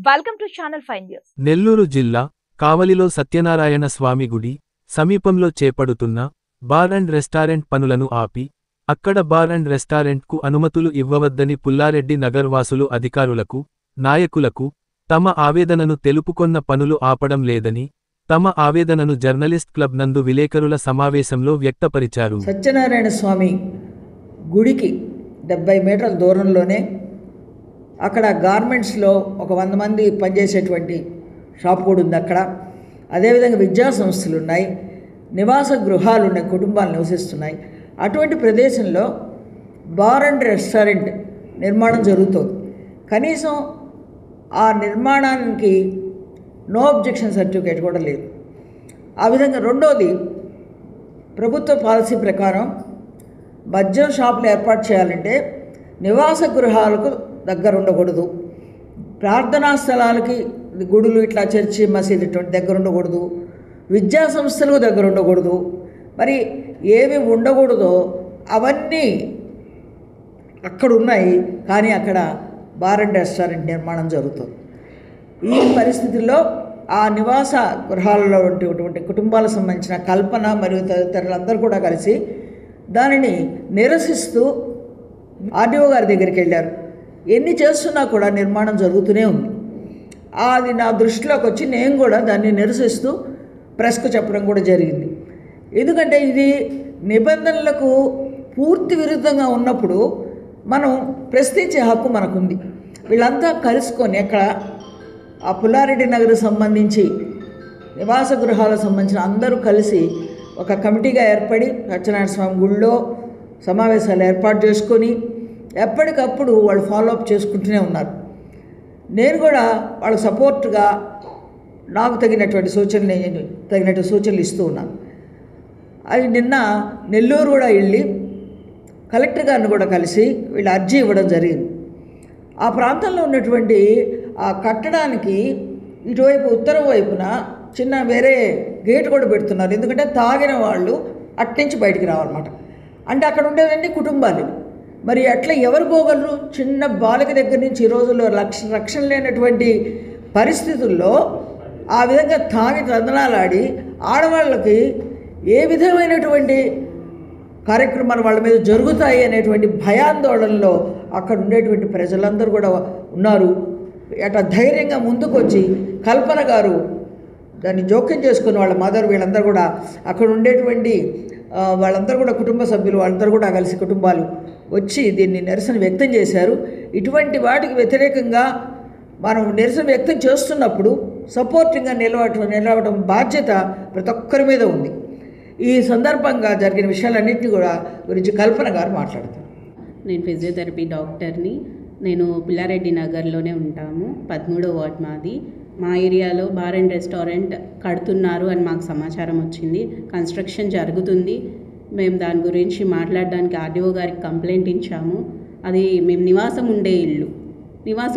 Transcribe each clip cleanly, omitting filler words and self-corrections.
Welcome to channel 5 news. Nellore జిల్లా కావలిలో సత్యనారాయణ స్వామి గుడి సమీపంలో చేపడుతున్న బార్ అండ్ రెస్టారెంట్ పనులను ఆపి అక్కడ బార్ అండ్ రెస్టారెంట్కు అనుమతులు ఇవ్వవద్దని పుల్లారెడ్డి నగర్ వాసులు అధికారులకు, నాయకులకు తమ ఆవేదనను తెలుపుకొన్న పనులు ఆపడం లేదని తమ ఆవేదనను జర్నలిస్ట్ క్లబ్ నందు విలేకరుల సమావేశంలో వ్యక్తపరిచారు. సత్యనారాయణ స్వామి గుడికి 70 మీటర్ల దూరంలోనే అక్కడ గార్మెంట్స్లో ఒక 100 మంది పనిచేసేటువంటి షాప్ కూడా ఉంది. అక్కడ అదేవిధంగా విద్యా సంస్థలు ఉన్నాయి, నివాస గృహాలు ఉన్నాయి, కుటుంబాలు నివసిస్తున్నాయి. అటువంటి ప్రదేశంలో బార్ అండ్ రెస్టారెంట్ నిర్మాణం జరుగుతుంది. కనీసం ఆ నిర్మాణానికి నో అబ్జెక్షన్ సర్టిఫికేట్ కూడా లేదు. ఆ విధంగా రెండోది, ప్రభుత్వ పాలసీ ప్రకారం మద్యం షాపులు ఏర్పాటు చేయాలంటే నివాస గృహాలకు దగ్గర ఉండకూడదు, ప్రార్థనా స్థలాలకి గుడులు ఇట్లా చర్చి మసీదు ఇటువంటి దగ్గర ఉండకూడదు, విద్యా సంస్థలకు దగ్గర ఉండకూడదు. మరి ఏవి ఉండకూడదో అవన్నీ అక్కడ ఉన్నాయి, కానీ అక్కడ బార్ అండ్ రెస్టారెంట్ నిర్మాణం జరుగుతుంది. ఈ పరిస్థితుల్లో ఆ నివాస గృహాలలో ఉండేటువంటి కుటుంబాలకు సంబంధించిన కల్పన మరియు తదితరులందరూ కూడా కలిసి దానిని నిరసిస్తూ ఆర్డీఓ గారి దగ్గరికి వెళ్ళారు. ఎన్ని చేస్తున్నా కూడా నిర్మాణం జరుగుతూనే ఉంది. అది నా దృష్టిలోకి వచ్చి నేను కూడా దాన్ని నిరసిస్తూ ప్రెస్కు చెప్పడం కూడా జరిగింది. ఎందుకంటే ఇది నిబంధనలకు పూర్తి విరుద్ధంగా ఉన్నప్పుడు మనం ప్రశ్నించే హక్కు మనకుంది. వీళ్ళంతా కలుసుకొని అక్కడ ఆ పుల్లారెడ్డి నగర్కు సంబంధించి నివాస గృహాలకు సంబంధించిన అందరూ కలిసి ఒక కమిటీగా ఏర్పడి సత్యనారాయణ స్వామి గుళ్ళో సమావేశాలు ఏర్పాటు చేసుకొని ఎప్పటికప్పుడు వాళ్ళు ఫాలోఅప్ చేసుకుంటూనే ఉన్నారు. నేను కూడా వాళ్ళకు సపోర్ట్గా నాకు తగినటువంటి సూచనలు ఇస్తూ ఉన్నాను. అది నిన్న నెల్లూరు కూడా వెళ్ళి కలెక్టర్ గారిని కూడా కలిసి వీళ్ళు అర్జీ ఇవ్వడం జరిగింది. ఆ ప్రాంతంలో ఉన్నటువంటి ఆ కట్టడానికి ఇటువైపు ఉత్తరం వైపున చిన్న వేరే గేట్ కూడా పెడుతున్నారు. ఎందుకంటే తాగిన వాళ్ళు అట్నుంచి బయటికి రావాలన్నమాట. అంటే అక్కడ ఉండేదండి కుటుంబాలు. మరి అట్లా ఎవరు పోగలరు? చిన్న బాలిక దగ్గర నుంచి ఈ రోజుల్లో రక్షణ లేనటువంటి పరిస్థితుల్లో ఆ విధంగా తాగి తందనాలాడి ఆడవాళ్ళకి ఏ విధమైనటువంటి కార్యక్రమాలు వాళ్ళ మీద జరుగుతాయి అనేటువంటి భయాందోళనలో అక్కడ ఉండేటువంటి ప్రజలందరూ కూడా ఉన్నారు. అట్లా ధైర్యంగా ముందుకు వచ్చి కల్పన గారు దాన్ని జోక్యం చేసుకుని వాళ్ళ మదర్ వీళ్ళందరూ కూడా అక్కడ ఉండేటువంటి వాళ్ళందరూ కూడా కుటుంబ సభ్యులు వాళ్ళందరూ కూడా కలిసి కుటుంబాలు వచ్చి దీన్ని నిరసన వ్యక్తం చేశారు. ఇటువంటి వాటికి వ్యతిరేకంగా మనం నిరసన వ్యక్తం చేస్తున్నప్పుడు సపోర్టింగ్గా నిలవడం బాధ్యత ప్రతి ఒక్కరి మీద ఉంది. ఈ సందర్భంగా జరిగిన విషయాలన్నింటినీ కూడా గురించి కల్పన గారు మాట్లాడతారు. నేను ఫిజియోథెరపీ డాక్టర్ని. నేను పుల్లారెడ్డి నగర్లోనే ఉంటాము. 13వ వార్డ్ మాది. మా ఏరియాలో బార్ అండ్ రెస్టారెంట్ కడుతున్నారు అని మాకు సమాచారం వచ్చింది. కన్స్ట్రక్షన్ జరుగుతుంది. మేము దాని గురించి మాట్లాడడానికి ఆర్డీఓ గారికి కంప్లైంట్ ఇచ్చాము. అది మేము నివాసం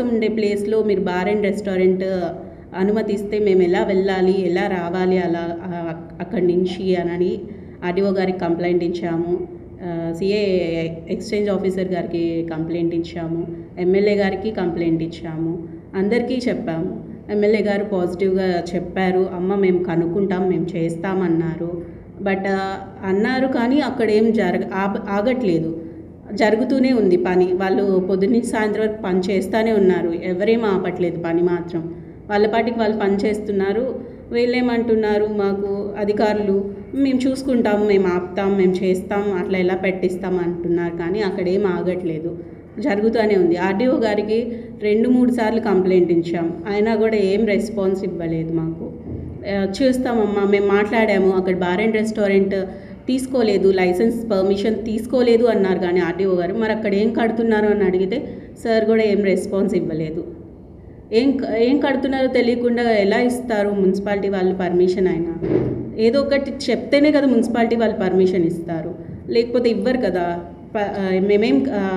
ఉండే ప్లేస్లో మీరు బార్ అండ్ రెస్టారెంట్ అనుమతిస్తే మేము ఎలా వెళ్ళాలి, ఎలా రావాలి అలా అక్కడి నుంచి అని ఆర్డీఓ గారికి కంప్లైంట్ ఇచ్చాము. సిఏ ఎక్స్చేంజ్ ఆఫీసర్ గారికి కంప్లైంట్ ఇచ్చాము. ఎమ్మెల్యే గారికి కంప్లైంట్ ఇచ్చాము. అందరికీ చెప్పాము. ఎమ్మెల్యే గారు పాజిటివ్గా చెప్పారు, అమ్మ మేము కనుక్కుంటాం, మేము చేస్తామన్నారు. బట్ అన్నారు, కానీ అక్కడ ఏం ఆగట్లేదు, జరుగుతూనే ఉంది పని. వాళ్ళు పొద్దున్నీ సాయంత్రం వరకు పని చేస్తూనే ఉన్నారు. ఎవరేం ఆపట్లేదు పని మాత్రం. వాళ్ళ పాటికి వాళ్ళు పని చేస్తున్నారు. వీళ్ళేమంటున్నారు, మాకు అధికారులు మేము చూసుకుంటాం, మేము ఆపుతాం, మేము చేస్తాం, అట్లా ఎలా పెట్టిస్తాం అంటున్నారు. కానీ అక్కడ ఏం ఆగట్లేదు, జరుగుతూనే ఉంది. ఆర్డీఓ గారికి 2-3 సార్లు కంప్లైంట్ ఇచ్చాం, అయినా కూడా ఏం రెస్పాన్స్ ఇవ్వలేదు. మాకు చూస్తామమ్మా, మేము మాట్లాడాము, అక్కడ బార్ అండ్ రెస్టారెంట్ తీసుకోలేదు, లైసెన్స్ పర్మిషన్ తీసుకోలేదు అన్నారు. కానీ ఆర్డీఓ గారు మరి అక్కడ ఏం కడుతున్నారు అని అడిగితే సార్ కూడా ఏం రెస్పాన్స్ ఇవ్వలేదు. ఏం కడుతున్నారో తెలియకుండా ఎలా ఇస్తారు మున్సిపాలిటీ వాళ్ళు పర్మిషన్? అయినా ఏదో ఒకటి చెప్తేనే కదా మున్సిపాలిటీ వాళ్ళు పర్మిషన్ ఇస్తారు, లేకపోతే ఇవ్వరు కదా.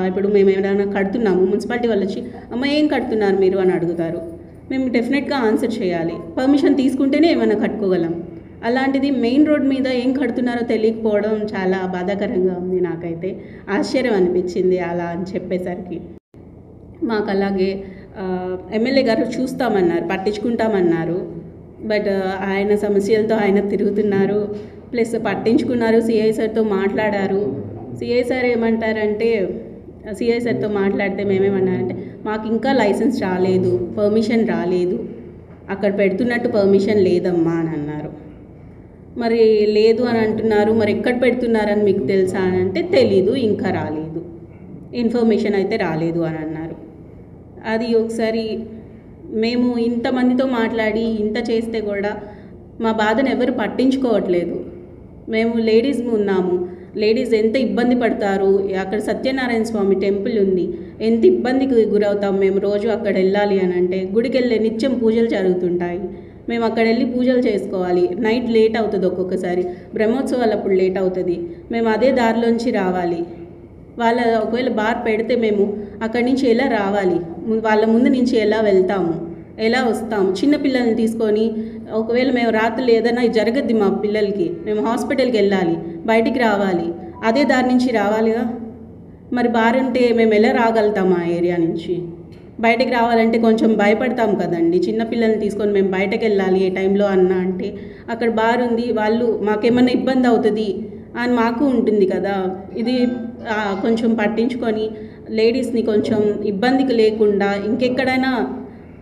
ఇప్పుడు మేము ఏమైనా కడుతున్నాము, మున్సిపాలిటీ వాళ్ళు వచ్చి అమ్మ ఏం కడుతున్నారు మీరు అని అడుగుతారు. మేము డెఫినెట్గా ఆన్సర్ చేయాలి. పర్మిషన్ తీసుకుంటేనే ఏమైనా కట్టుకోగలం. అలాంటిది మెయిన్ రోడ్ మీద ఏం కడుతున్నారో తెలియకపోవడం చాలా బాధాకరంగా ఉంది. నాకైతే ఆశ్చర్యం అనిపించింది అలా అని చెప్పేసరికి. మాకు అలాగే ఎమ్మెల్యే గారు చూస్తామన్నారు, పట్టించుకుంటామన్నారు. బట్ ఆయన సమస్యలతో ఆయన తిరుగుతున్నారు, ప్లస్ పట్టించుకున్నారు. సిఐ సార్తో మాట్లాడారు. సిఐ సార్ ఏమంటారంటే, సిఐ సార్తో మాట్లాడితే మేమేమన్నారంటే, మాకు ఇంకా లైసెన్స్ రాలేదు, పర్మిషన్ రాలేదు, అక్కడ పెడుతున్నట్టు పర్మిషన్ లేదమ్మా అని అన్నారు. మరి లేదు అని అంటున్నారు, మరి ఎక్కడ పెడుతున్నారని మీకు తెలుసా అని అంటే తెలీదు, ఇంకా రాలేదు, ఇన్ఫర్మేషన్ అయితే రాలేదు అని అన్నారు. అది ఒకసారి మేము ఇంతమందితో మాట్లాడి ఇంత చేస్తే కూడా మా బాధను ఎవరు పట్టించుకోవట్లేదు. మేము లేడీస్ ఉన్నాము, లేడీస్ ఎంత ఇబ్బంది పడతారు. అక్కడ సత్యనారాయణ స్వామి టెంపుల్ ఉంది, ఎంత ఇబ్బందికి గురవుతాం మేము రోజు అక్కడ వెళ్ళాలి అని అంటే. గుడికి వెళ్ళే నిత్యం పూజలు జరుగుతుంటాయి, మేము అక్కడ వెళ్ళి పూజలు చేసుకోవాలి. నైట్ లేట్ అవుతుంది, ఒక్కొక్కసారి బ్రహ్మోత్సవాలు అప్పుడు లేట్ అవుతుంది. మేము అదే దారిలోంచి రావాలి. వాళ్ళ ఒకవేళ బార్ పెడితే మేము అక్కడి నుంచి ఎలా రావాలి, వాళ్ళ ముందు నుంచి ఎలా వెళ్తాము, ఎలా వస్తాము. చిన్నపిల్లల్ని తీసుకొని ఒకవేళ మేము రాత్రులు ఏదైనా జరగద్ది మా పిల్లలకి, మేము హాస్పిటల్కి వెళ్ళాలి, బయటికి రావాలి, అదే దారి నుంచి రావాలిగా. మరి బార్ ఉంటే మేము ఎలా రాగలుగుతాము ఆ ఏరియా నుంచి? బయటకు రావాలంటే కొంచెం భయపడతాం కదండి. చిన్నపిల్లల్ని తీసుకొని మేము బయటకు వెళ్ళాలి ఏ టైంలో అన్నా అంటే, అక్కడ బార్ ఉంది, వాళ్ళు మాకేమన్నా ఇబ్బంది అవుతుంది అని మాకు ఉంటుంది కదా. ఇది కొంచెం పట్టించుకొని లేడీస్ని కొంచెం ఇబ్బందికి లేకుండా ఇంకెక్కడైనా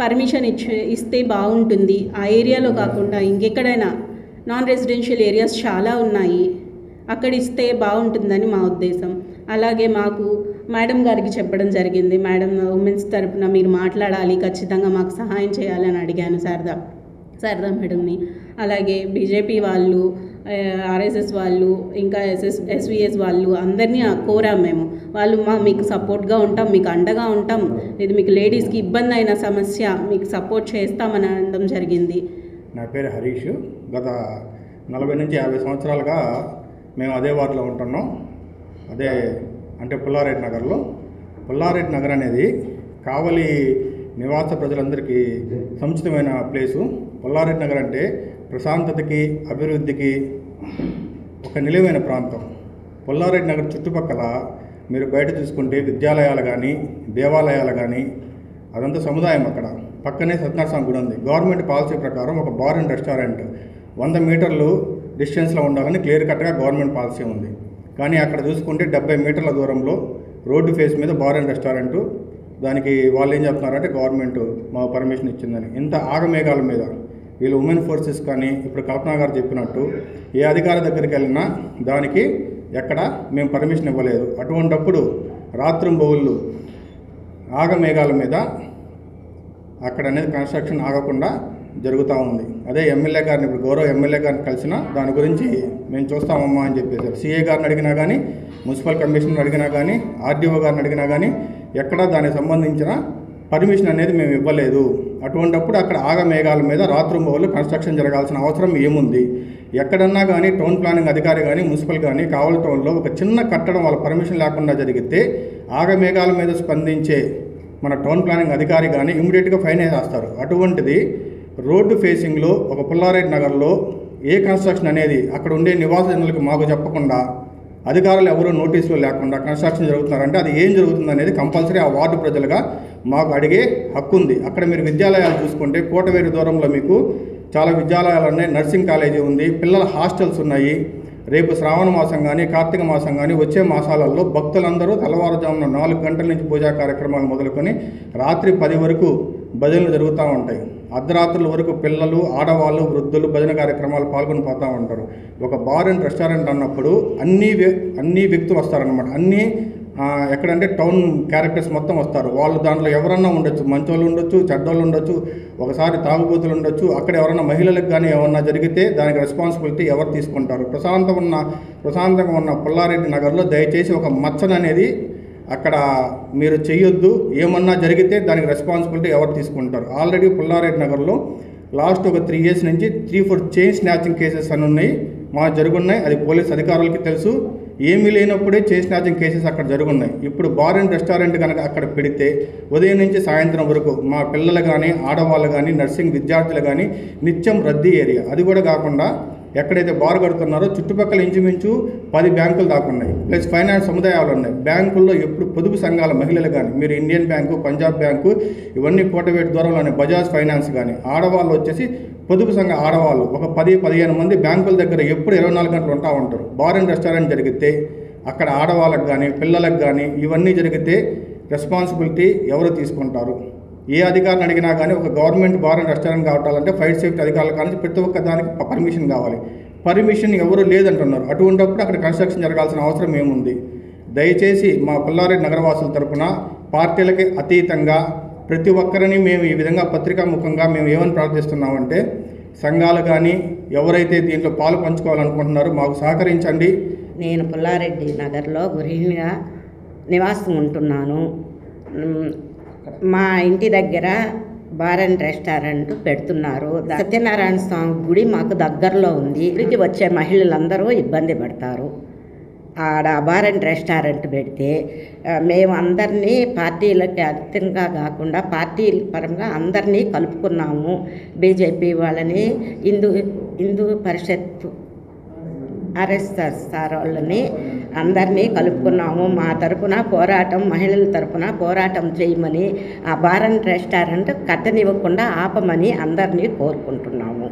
పర్మిషన్ ఇస్తే బాగుంటుంది. ఆ ఏరియాలో కాకుండా ఇంకెక్కడైనా నాన్ రెసిడెన్షియల్ ఏరియాస్ చాలా ఉన్నాయి, అక్కడ ఇస్తే బాగుంటుందని మా ఉద్దేశం. అలాగే మాకు మేడం గారికి చెప్పడం జరిగింది, మేడం ఉమెన్స్ తరపున మీరు మాట్లాడాలి, ఖచ్చితంగా మాకు సహాయం చేయాలని అడిగాను శారదా మేడంని. అలాగే బీజేపీ వాళ్ళు, ఆర్ఎస్ఎస్ వాళ్ళు, ఇంకా ఎస్విఎస్ వాళ్ళు అందరినీ కోరాం మేము. వాళ్ళు మీకు సపోర్ట్గా ఉంటాం, మీకు అండగా ఉంటాం, ఇది మీకు లేడీస్కి ఇబ్బంది అయిన సమస్య మీకు సపోర్ట్ చేస్తామని అనడం జరిగింది. నా పేరు హరీష్. గత 40 నుంచి 50 సంవత్సరాలుగా మేము అదే వార్డులో ఉంటున్నాం. అదే అంటే పుల్లారెడ్డి నగర్లో. పుల్లారెడ్డి నగర్ అనేది కావలి నివాస ప్రజలందరికీ సముచితమైన ప్లేసు. పుల్లారెడ్డి నగర్ అంటే ప్రశాంతతకి, అభివృద్ధికి ఒక నిలువైన ప్రాంతం. పుల్లారెడ్డి నగర్ చుట్టుపక్కల మీరు బయట చూసుకుంటే విద్యాలయాలు కానీ, దేవాలయాలు కానీ, అదంతా సముదాయం. అక్కడ పక్కనే సత్యనారాయణ స్వామి గుడి ఉంది. గవర్నమెంట్ పాలసీ ప్రకారం ఒక బార్ అండ్ రెస్టారెంట్ 100 మీటర్లు డిస్టెన్స్లో ఉండాలని క్లియర్ కట్గా గవర్నమెంట్ పాలసీ ఉంది. కానీ అక్కడ చూసుకుంటే 70 మీటర్ల దూరంలో రోడ్డు ఫేస్ మీద బార్ అండ్ రెస్టారెంటు. దానికి వాళ్ళు ఏం చెప్తున్నారంటే గవర్నమెంట్ మా పర్మిషన్ ఇచ్చిందని. ఇంత ఆగమేఘాల మీద వీళ్ళు ఉమెన్ ఫోర్సెస్ కానీ, ఇప్పుడు కల్పన గారు చెప్పినట్టు ఏ అధికారి దగ్గరికి వెళ్ళినా దానికి ఎక్కడ మేము పర్మిషన్ ఇవ్వలేదు. అటువంటప్పుడు రాత్రింబౌళ్ళు ఆగమేఘాల మీద అక్కడ అనేది కన్స్ట్రక్షన్ ఆగకుండా జరుగుతూ ఉంది. అదే ఎమ్మెల్యే గారిని, ఇప్పుడు గౌరవ ఎమ్మెల్యే గారిని కలిసినా దాని గురించి మేము చూస్తామమ్మా అని చెప్పేసారు. సిఏ గారిని అడిగినా కానీ, మున్సిపల్ కమిషనర్ అడిగినా కానీ, ఆర్డీఓ గారిని అడిగినా కానీ ఎక్కడా దానికి సంబంధించిన పర్మిషన్ అనేది మేము ఇవ్వలేదు. అటువంటప్పుడు అక్కడ ఆగమేఘాల మీద రాత్రింబౌళ్ళు కన్స్ట్రక్షన్ జరగాల్సిన అవసరం ఏముంది? ఎక్కడన్నా కానీ టౌన్ ప్లానింగ్ అధికారి కానీ, మున్సిపల్ కానీ కావలి టౌన్లో ఒక చిన్న కట్టడం వాళ్ళ పర్మిషన్ లేకుండా జరిగితే ఆగమేఘాల మీద స్పందించే మన టౌన్ ప్లానింగ్ అధికారి కానీ ఇమ్మీడియట్గా ఫైన్ వేసేస్తారు. అటువంటిది రోడ్డు ఫేసింగ్లో ఒక పుల్లారెడ్డి నగర్లో ఏ కన్స్ట్రక్షన్ అనేది అక్కడ ఉండే నివాస జనులకు మాకు చెప్పకుండా, అధికారులు ఎవరూ నోటీసులు లేకుండా కన్స్ట్రక్షన్ జరుగుతున్నారంటే అది ఏం జరుగుతుంది అనేది కంపల్సరీ ఆ వార్డు ప్రజలుగా మాకు అడిగే హక్కు ఉంది. అక్కడ మీరు విద్యాలయాలు చూసుకుంటే కోటవేరు దూరంలో మీకు చాలా విద్యాలయాలు ఉన్నాయి, నర్సింగ్ కాలేజీ ఉంది, పిల్లల హాస్టల్స్ ఉన్నాయి. రేపు శ్రావణ మాసం కానీ, కార్తీక మాసం కానీ వచ్చే మాసాలలో భక్తులందరూ తెల్లవారుజామున 4 గంటల నుంచి పూజా కార్యక్రమాలు మొదలుకొని రాత్రి 10 వరకు భజనలు జరుగుతూ ఉంటాయి. అర్ధరాత్రుల వరకు పిల్లలు, ఆడవాళ్ళు, వృద్ధులు భజన కార్యక్రమాలు పాల్గొని పోతూ ఉంటారు. ఒక బార్ అండ్ రెస్టారెంట్ అన్నప్పుడు అన్ని వ్యక్తులు వస్తారనమాట. అన్నీ ఎక్కడంటే టౌన్ క్యారెక్టర్స్ మొత్తం వస్తారు. వాళ్ళు దాంట్లో ఎవరన్నా ఉండొచ్చు, మంచోళ్ళు ఉండొచ్చు, చెడ్డోళ్ళు ఉండొచ్చు, ఒకసారి తాగుబోతులు ఉండొచ్చు. అక్కడ ఎవరన్నా మహిళలకు కానీ ఏమన్నా జరిగితే దానికి రెస్పాన్సిబిలిటీ ఎవరు తీసుకుంటారు? ప్రశాంతంగా ఉన్న పుల్లారెడ్డి నగర్లో దయచేసి ఒక మచ్చన అనేది అక్కడ మీరు చేయొద్దు. ఏమన్నా జరిగితే దానికి రెస్పాన్సిబిలిటీ ఎవరు తీసుకుంటారు? ఆల్రెడీ పుల్లారెడ్డి నగర్లో లాస్ట్ ఒక 3 years నుంచి 3-4 చైన్ స్నాచింగ్ కేసెస్ అని ఉన్నాయి, మా జరుగున్నాయి. అది పోలీస్ అధికారులకి తెలుసు. ఏమీ లేనప్పుడే చైన్ స్నాచింగ్ కేసెస్ అక్కడ జరుగున్నాయి. ఇప్పుడు బార్ అండ్ రెస్టారెంట్ కనుక అక్కడ పెడితే ఉదయం నుంచి సాయంత్రం వరకు మా పిల్లలు కానీ, ఆడవాళ్ళు కానీ, నర్సింగ్ విద్యార్థులు కానీ నిత్యం రద్దీ ఏరియా. అది కూడా కాకుండా ఎక్కడైతే బార్ కడుతున్నారో చుట్టుపక్కల ఇంచుమించు 10 బ్యాంకులు దాకా ఉన్నాయి, ప్లస్ ఫైనాన్స్ సముదాయాలు ఉన్నాయి. బ్యాంకుల్లో ఎప్పుడు పొదుపు సంఘాల మహిళలు కానీ, మీరు ఇండియన్ బ్యాంకు, పంజాబ్ బ్యాంకు, ఇవన్నీ కోటవేటి దూరంలోనే బజాజ్ ఫైనాన్స్ కానీ, ఆడవాళ్ళు వచ్చేసి పొదుపు సంఘ ఆడవాళ్ళు ఒక 10-15 మంది బ్యాంకుల దగ్గర ఎప్పుడు 24 గంటలు ఉంటా ఉంటారు. బార్ అండ్ రెస్టారెంట్ జరిగితే అక్కడ ఆడవాళ్ళకి కానీ పిల్లలకు కానీ ఇవన్నీ జరిగితే రెస్పాన్సిబిలిటీ ఎవరు తీసుకుంటారు? ఏ అధికారిని అడిగినా కానీ ఒక గవర్నమెంట్ బార్ అండ్ రెస్టారెంట్ కావటాలంటే ఫైర్ సేఫ్టీ అధికారుల కానీ ప్రతి ఒక్క దానికి పర్మిషన్ కావాలి. పర్మిషన్ ఎవరు లేదంటున్నారు. అటువంటిప్పుడు అక్కడ కన్స్ట్రక్షన్ జరగాల్సిన అవసరం ఏముంది? దయచేసి మా పుల్లారెడ్డి నగరవాసుల తరపున పార్టీలకి అతీతంగా ప్రతి ఒక్కరిని మేము ఈ విధంగా పత్రికాముఖంగా మేము ఏమని ప్రార్థిస్తున్నామంటే, సంఘాలు కానీ ఎవరైతే దీంట్లో పాలు పంచుకోవాలనుకుంటున్నారో మాకు సహకరించండి. నేను పుల్లారెడ్డి నగర్లో గృహిణిగా నివాసం ఉంటున్నాను. మా ఇంటి దగ్గర బార్ అండ్ రెస్టారెంట్ పెడుతున్నారు. సత్యనారాయణ స్వామి గుడి మాకు దగ్గరలో ఉంది. గుడికి వచ్చే మహిళలందరూ ఇబ్బంది పడతారు. ఆడ బార్ అండ్ రెస్టారెంట్ పెడితే మేము అందరినీ పార్టీలకి అతీతంగా కాకుండా పార్టీ పరంగా అందరినీ కలుపుకున్నాము. బీజేపీ వాళ్ళని, హిందూ పరిషత్ ఆర్ఎస్ఎస్ సార్ వాళ్ళని అందరినీ కలుపుకున్నాము. మా తరపున పోరాటం, మహిళల తరపున పోరాటం చేయమని, ఆ బార్ అండ్ రెస్టారెంట్ కట్టనివ్వకుండా ఆపమని అందరినీ కోరుకుంటున్నాము.